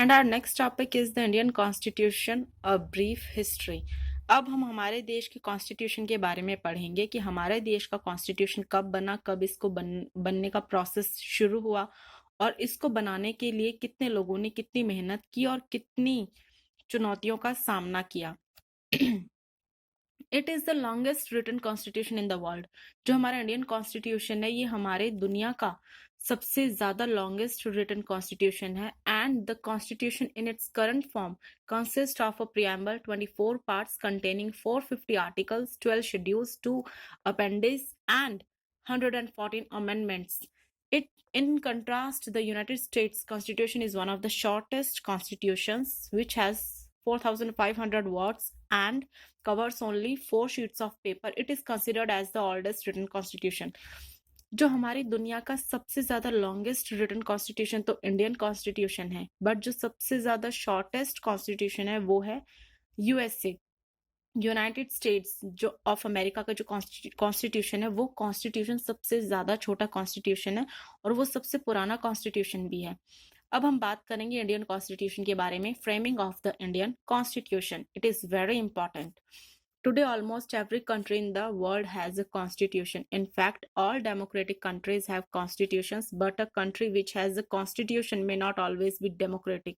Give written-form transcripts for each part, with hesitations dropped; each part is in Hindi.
And our next topic is the Indian Constitution, a brief history. अब हम हमारे देश के कॉन्स्टिट्यूशन के बारे में पढ़ेंगे कि हमारे देश का कॉन्स्टिट्यूशन कब बना, कब इसको बनने का प्रोसेस शुरू हुआ और इसको बनाने के लिए कितने लोगों ने कितनी मेहनत की और कितनी चुनौतियों का सामना किया। It is the longest written constitution in the world. जो हमारा इंडियन कॉन्स्टिट्यूशन है ये हमारे दुनिया का सबसे ज्यादा लॉन्गेस्ट रिटन कॉन्स्टिट्यूशन है and the constitution in its current form consist of a preamble 24 parts containing 450 articles, 12 schedules, 2 appendices and 114 amendments. It, in contrast, the United States Constitution is one of the shortest constitutions, which has 4,500 words and covers only 4 sheets of paper. It is considered as the oldest written constitution. जो हमारी दुनिया का सबसे ज्यादा लॉन्गेस्ट रिटन कॉन्स्टिट्यूशन तो इंडियन कॉन्स्टिट्यूशन है, बट जो सबसे ज्यादा शॉर्टेस्ट कॉन्स्टिट्यूशन है वो है यूएसए, यूनाइटेड स्टेट्स जो ऑफ अमेरिका का जो कॉन्स्टिट्यूशन है वो कॉन्स्टिट्यूशन सबसे ज्यादा छोटा कॉन्स्टिट्यूशन है और वो सबसे पुराना कॉन्स्टिट्यूशन भी है। अब हम बात करेंगे इंडियन कॉन्स्टिट्यूशन के बारे में। Framing of the Indian constitution, it is very important. Today, almost every country in the world has a constitution. In fact, all democratic countries have constitutions, but a country which has a constitution may not always be democratic.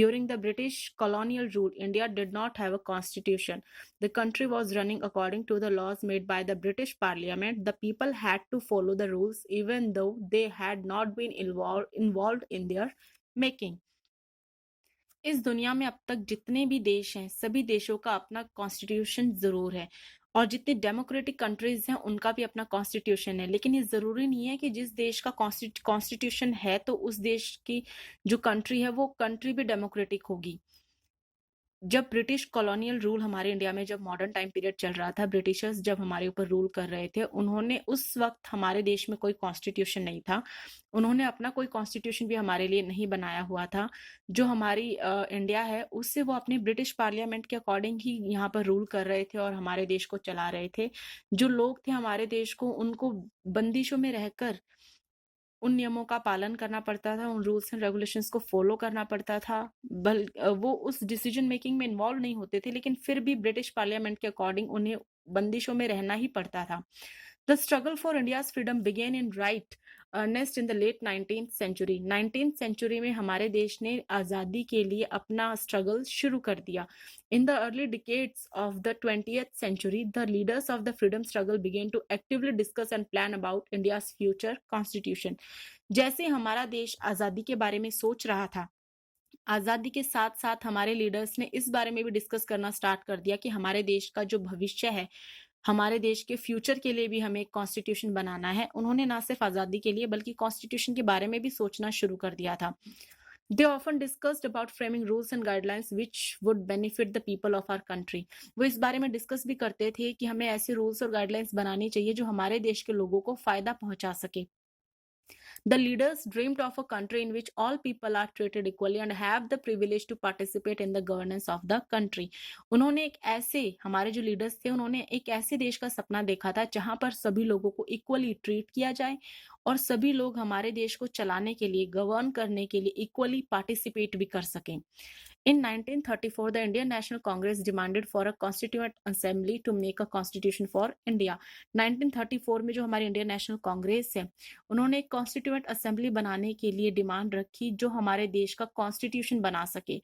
During the British colonial rule, India did not have a constitution. The country was running according to the laws made by the British Parliament. The people had to follow the rules even though they had not been involved in their making. इस दुनिया में अब तक जितने भी देश हैं सभी देशों का अपना कॉन्स्टिट्यूशन जरूर है और जितने डेमोक्रेटिक कंट्रीज हैं उनका भी अपना कॉन्स्टिट्यूशन है, लेकिन ये जरूरी नहीं है कि जिस देश का कॉन्स्टिट्यूशन है तो उस देश की जो कंट्री है वो कंट्री भी डेमोक्रेटिक होगी। जब ब्रिटिश कॉलोनियल रूल हमारे इंडिया में जब मॉडर्न टाइम पीरियड चल रहा था, ब्रिटिशर्स जब हमारे ऊपर रूल कर रहे थे, उन्होंने उस वक्त हमारे देश में कोई कॉन्स्टिट्यूशन नहीं था, उन्होंने अपना कोई कॉन्स्टिट्यूशन भी हमारे लिए नहीं बनाया हुआ था। जो हमारी इंडिया है उससे वो अपने ब्रिटिश पार्लियामेंट के अकॉर्डिंग ही यहाँ पर रूल कर रहे थे और हमारे देश को चला रहे थे। जो लोग थे हमारे देश को, उनको बंदिशों में रहकर उन नियमों का पालन करना पड़ता था, उन रूल्स एंड रेगुलेशंस को फॉलो करना पड़ता था। वो उस डिसीजन मेकिंग में इन्वॉल्व नहीं होते थे, लेकिन फिर भी ब्रिटिश पार्लियामेंट के अकॉर्डिंग उन्हें बंदिशों में रहना ही पड़ता था। The struggle for India's freedom began in right earnest in the late 19th century. 19th century में हमारे देश ने आज़ादी के लिए अपना स्ट्रगल शुरू कर दिया। In the early decades of the 20th century, the leaders of the freedom struggle began to actively discuss and plan about India's future constitution. जैसे हमारा देश आज़ादी के बारे में सोच रहा था, आज़ादी के साथ साथ हमारे लीडर्स ने इस बारे में भी डिस्कस करना स्टार्ट कर दिया कि हमारे देश का जो भविष्य है, हमारे देश के फ्यूचर के लिए भी हमें एक कॉन्स्टिट्यूशन बनाना है। उन्होंने ना सिर्फ आज़ादी के लिए बल्कि कॉन्स्टिट्यूशन के बारे में भी सोचना शुरू कर दिया था। They often discussed about framing rules and guidelines which would benefit the people of our country. वो इस बारे में डिस्कस भी करते थे कि हमें ऐसे रूल्स और गाइडलाइंस बनानी चाहिए जो हमारे देश के लोगों को फायदा पहुंचा सके। The leaders dreamed of a country in which all people are treated equally and have the privilege to participate in the governance of the country. उन्होंने एक ऐसे, हमारे जो लीडर्स थे उन्होंने एक ऐसे देश का सपना देखा था जहां पर सभी लोगों को इक्वली ट्रीट किया जाए और सभी लोग हमारे देश को चलाने के लिए, गवर्न करने के लिए इक्वली पार्टिसिपेट भी कर सकें। In 1934, the Indian National Congress demanded for a constituent assembly to make a constitution for India. 1934 में जो हमारी इंडियन नेशनल कांग्रेस है, उन्होंने एक कॉन्स्टिट्यूएंट असेंबली बनाने के लिए डिमांड रखी जो हमारे देश का कॉन्स्टिट्यूशन बना सके।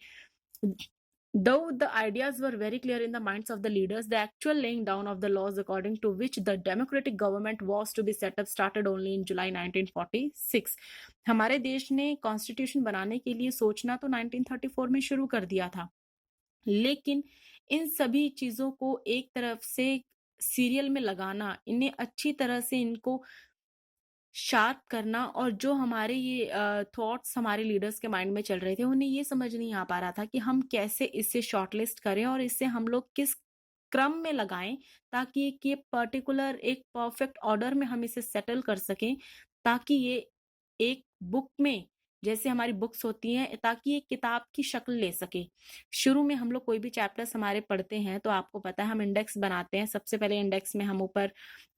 Though the ideas were very clear in the minds of the leaders, the actual laying down of the laws according to which the democratic government was to be set up started only in July 1946. हमारे देश ने कॉन्स्टिट्यूशन बनाने के लिए सोचना तो 1934 में शुरू कर दिया था, लेकिन इन सभी चीजों को एक तरफ से सीरियल में लगाना, इन्हें अच्छी तरह से इनको शार्प करना और जो हमारे ये थॉट्स हमारे लीडर्स के माइंड में चल रहे थे, उन्हें ये समझ नहीं आ पा रहा था कि हम कैसे इसे शॉर्टलिस्ट करें और इससे हम लोग किस क्रम में लगाएं ताकि ये पर्टिकुलर एक परफेक्ट ऑर्डर में हम इसे सेटल कर सकें, ताकि ये एक बुक में जैसे हमारी बुक्स होती हैं, ताकि एक किताब की शक्ल ले सके। शुरू में हम लोग कोई भी चैप्टर्स हमारे पढ़ते हैं तो आपको पता है हम इंडेक्स बनाते हैं। सबसे पहले इंडेक्स में हम ऊपर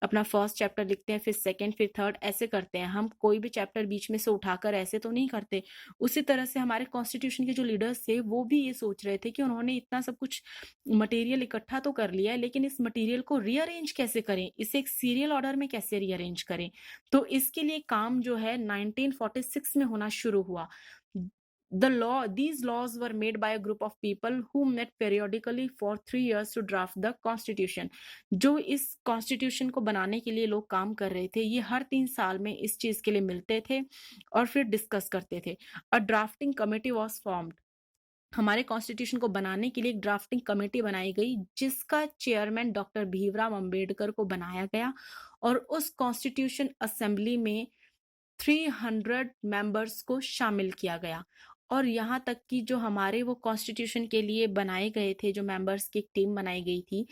अपना फर्स्ट चैप्टर लिखते हैं, फिर सेकंड, फिर थर्ड, ऐसे करते हैं। हम कोई भी चैप्टर बीच में से उठाकर ऐसे तो नहीं करते। उसी तरह से हमारे कॉन्स्टिट्यूशन के जो लीडर्स थे वो भी ये सोच रहे थे कि उन्होंने इतना सब कुछ मटेरियल इकट्ठा तो कर लिया है, लेकिन इस मटेरियल को रीअरेंज कैसे करें, इसे एक सीरियल ऑर्डर में कैसे रीअरेंज करें। तो इसके लिए काम जो है 1946 में होना शुरू हुआ। These laws were made by a group of people who met periodically for 3 years to draft the constitution. जो इस कॉन्स्टिट्यूशन को बनाने के लिए लोग काम कर रहे थे, ये हर 3 साल में इस चीज के लिए मिलते थे और फिर डिस्कस करते थे। अ ड्राफ्टिंग कमिटी वॉज फॉर्म्ड। हमारे कॉन्स्टिट्यूशन को बनाने के लिए एक ड्राफ्टिंग कमेटी बनाई गई, जिसका चेयरमैन डॉक्टर भीमराव अंबेडकर को बनाया गया, और उस कॉन्स्टिट्यूशन असेंबली में 300 मेंबर्स को शामिल किया गया। और यहाँ तक कि जो हमारे वो कॉन्स्टिट्यूशन के लिए बनाए गए थे, जो मेंबर्स की एक टीम बनाई गई थी,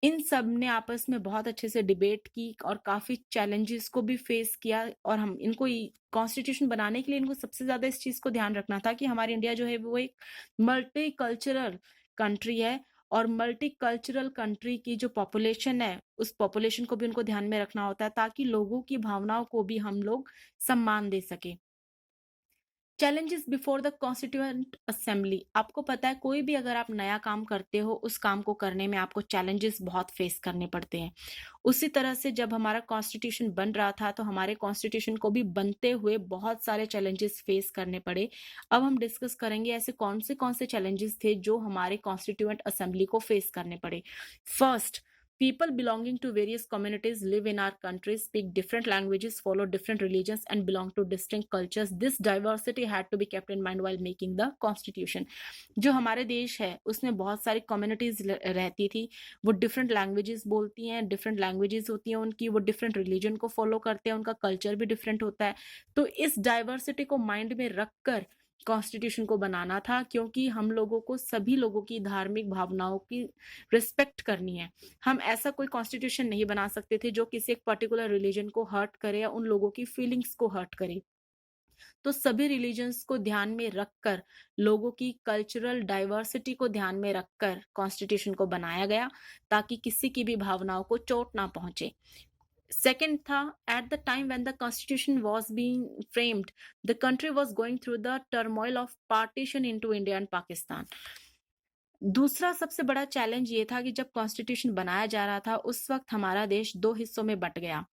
इन सब ने आपस में बहुत अच्छे से डिबेट की और काफी चैलेंजेस को भी फेस किया। और हम इनको कॉन्स्टिट्यूशन बनाने के लिए इनको सबसे ज्यादा इस चीज को ध्यान रखना था कि हमारी इंडिया जो है वो एक मल्टी कल्चरल कंट्री है, और मल्टी कल्चरल कंट्री की जो पॉपुलेशन है उस पॉपुलेशन को भी उनको ध्यान में रखना होता है, ताकि लोगों की भावनाओं को भी हम लोग सम्मान दे सके। Challenges before the constituent assembly. आपको पता है कोई भी अगर आप नया काम करते हो, उस काम को करने में आपको चैलेंजेस बहुत फेस करने पड़ते हैं। उसी तरह से जब हमारा कॉन्स्टिट्यूशन बन रहा था तो हमारे कॉन्स्टिट्यूशन को भी बनते हुए बहुत सारे चैलेंजेस फेस करने पड़े। अब हम डिस्कस करेंगे ऐसे कौन से चैलेंजेस थे जो हमारे कॉन्स्टिट्यूएंट असेंबली को फेस करने पड़े। First, people belonging to various communities live in our country, speak different languages, follow different religions, and belong to distinct cultures. This diversity had to be kept in mind while making the constitution. जो हमारे देश है उसमें बहुत सारी कम्युनिटीज रहती थी, वो डिफरेंट लैंग्वेजेस बोलती हैं, डिफरेंट लैंग्वेजेस होती हैं उनकी, वो डिफरेंट रिलीजन को फॉलो करते हैं, उनका कल्चर भी डिफरेंट होता है। तो इस डाइवर्सिटी को माइंड में रखकर कॉन्स्टिट्यूशन को बनाना था, क्योंकि हम लोगों को सभी लोगों की धार्मिक भावनाओं की रिस्पेक्ट करनी है। हम ऐसा कोई कॉन्स्टिट्यूशन नहीं बना सकते थे जो किसी एक पर्टिकुलर रिलीजन को हर्ट करे या उन लोगों की फीलिंग्स को हर्ट करे। तो सभी रिलीजन्स को ध्यान में रखकर, लोगों की कल्चरल डाइवर्सिटी को ध्यान में रखकर कॉन्स्टिट्यूशन को बनाया गया, ताकि किसी की भी भावनाओं को चोट ना पहुंचे। सेकेंड था, at the time when the constitution was being framed, the country was going through the turmoil of partition into India and Pakistan. दूसरा सबसे बड़ा चैलेंज ये था कि जब कॉन्स्टिट्यूशन बनाया जा रहा था उस वक्त हमारा देश 2 हिस्सों में बट गया,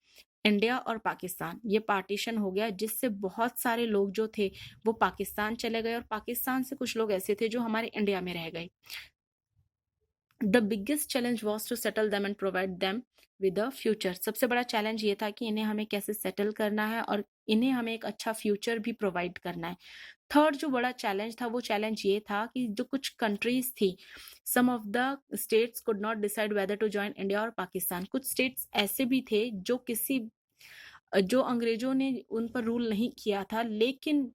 इंडिया और पाकिस्तान। ये पार्टीशन हो गया, जिससे बहुत सारे लोग जो थे वो पाकिस्तान चले गए, और पाकिस्तान से कुछ लोग ऐसे थे जो हमारे इंडिया में रह गए। The biggest challenge was to settle them and provide them with a future. सबसे बड़ा चैलेंज ये था कि इन्हें हमें कैसे सेटल करना है और इन्हें हमें एक अच्छा फ्यूचर भी प्रोवाइड करना है। थर्ड जो बड़ा चैलेंज था वो चैलेंज ये था कि जो कुछ कंट्रीज थी, some of the states could not decide whether to join India और पाकिस्तान। कुछ स्टेट्स ऐसे भी थे जो अंग्रेजों ने उन पर रूल नहीं किया था, लेकिन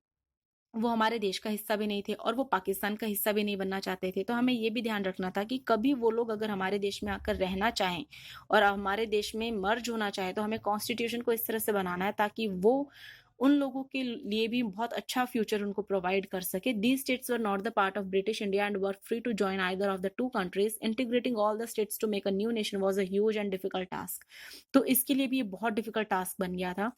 वो हमारे देश का हिस्सा भी नहीं थे और वो पाकिस्तान का हिस्सा भी नहीं बनना चाहते थे। तो हमें ये भी ध्यान रखना था कि कभी वो लोग अगर हमारे देश में आकर रहना चाहें और हमारे देश में मर्ज होना चाहे, तो हमें कॉन्स्टिट्यूशन को इस तरह से बनाना है ताकि वो उन लोगों के लिए भी बहुत अच्छा फ्यूचर उनको प्रोवाइड कर सके। These states were not the part of British India and were free to join either of the two countries. Integrating all the states to make a new nation was a huge and difficult task. तो इसके लिए भी ये बहुत डिफिकल्ट टास्क बन गया था।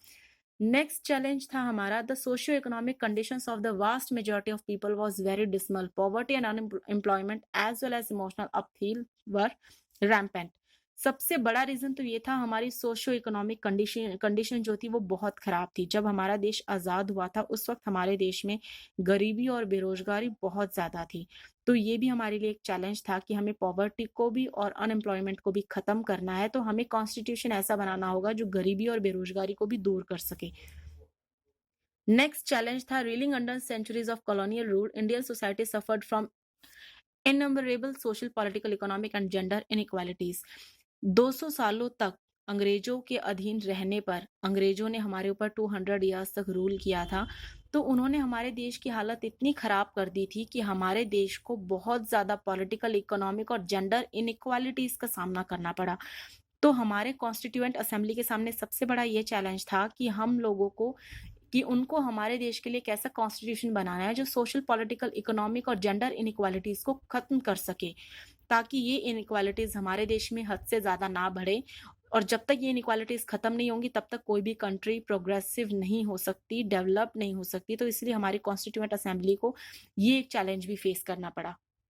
नेक्स्ट चैलेंज था हमारा, the socio economic conditions of the vast majority of people was very dismal. Poverty and unemployment as well as emotional upheaval were rampant. सबसे बड़ा रीजन तो ये था, हमारी सोशियो इकोनॉमिक कंडीशन जो थी वो बहुत खराब थी। जब हमारा देश आजाद हुआ था उस वक्त हमारे देश में गरीबी और बेरोजगारी बहुत ज्यादा थी। तो ये भी हमारे लिए एक चैलेंज था कि हमें पॉवर्टी को भी और अनएम्प्लॉयमेंट को भी खत्म करना है। तो हमें कॉन्स्टिट्यूशन ऐसा बनाना होगा जो गरीबी और बेरोजगारी को भी दूर कर सके। नेक्स्ट चैलेंज था, reeling under centuries of colonial rule, Indian society suffered from innumerable social, political, economic and gender inequalities. 200 सालों तक अंग्रेजों के अधीन रहने पर, अंग्रेजों ने हमारे ऊपर 200 ईयर्स तक रूल किया था। तो उन्होंने हमारे देश की हालत इतनी खराब कर दी थी कि हमारे देश को बहुत ज्यादा पॉलिटिकल, इकोनॉमिक और जेंडर इनइक्वालिटीज का सामना करना पड़ा। तो हमारे कॉन्स्टिट्यूएंट असेंबली के सामने सबसे बड़ा ये चैलेंज था कि हम लोगों को कि उनको हमारे देश के लिए एक ऐसा कॉन्स्टिट्यूशन बनाना है जो सोशल, पॉलिटिकल, इकोनॉमिक और जेंडर इनइक्वालिटीज को खत्म कर सके, ताकि ये इनइक्वालिटीज हमारे देश में हद से ज्यादा ना बढ़े। और जब तक ये इनइक्वालिटीज खत्म नहीं होंगी तब तक कोई भी कंट्री प्रोग्रेसिव नहीं हो सकती, डेवलप नहीं हो सकती। तो इसलिए हमारी कॉन्स्टिट्यूएंट असेंबली को ये एक चैलेंज भी फेस करना पड़ा।